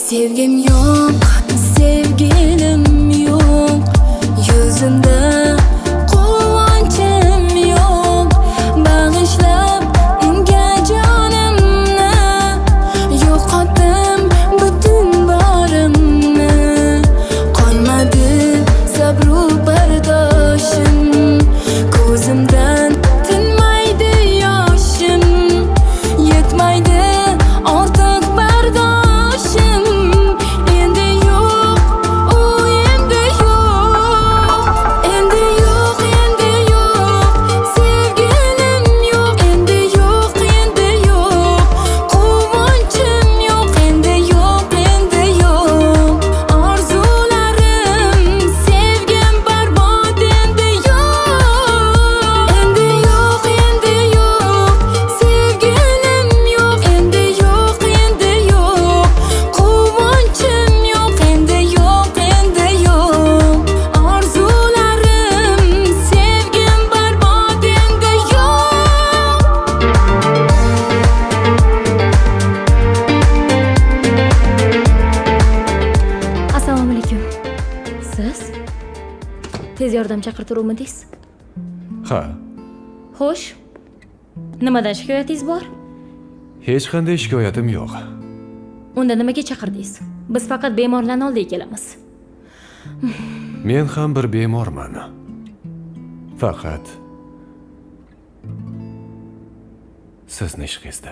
Sevgim yok, sevgilim yok. Yüzümde quvonchim yo'q. Bag'ishlab unga jonimni, yo'qotdim butun borimni. Qolmadi sabru bardoshim, ko'zimdan tinmaydi yoshim. Yetmaydi ortiq bardoshim. Endi yo'q, u endi yo'q. Endi yo'q, endi yo'q. Sevgilim yo'q, endi yo'q, endi yo'q. Quvonchim yo'q, endi yo'q, endi yo'q. Orzularim, sevgim barbod, endi yo'q. Endi yo'q, endi yo'q. Sevgilim yo'q, endi yo'q, endi yo'q. Quvonchim yo'q, endi yo'q, endi yo'q. Orzularim, sevgim barbod, endi yo'q. Assalomu alaykum. Siz tez yordam chaqirtiruvmidingiz? Ha, Xo'sh. Nimadan shikoyatingiz bor? hech qanday shikoyatim yo'q. Unda nimaga chaqirdingiz? Biz faqat bemorlarni oldiga kelamiz. Men ham bir bemorman. Faqat sizni ishqingizda.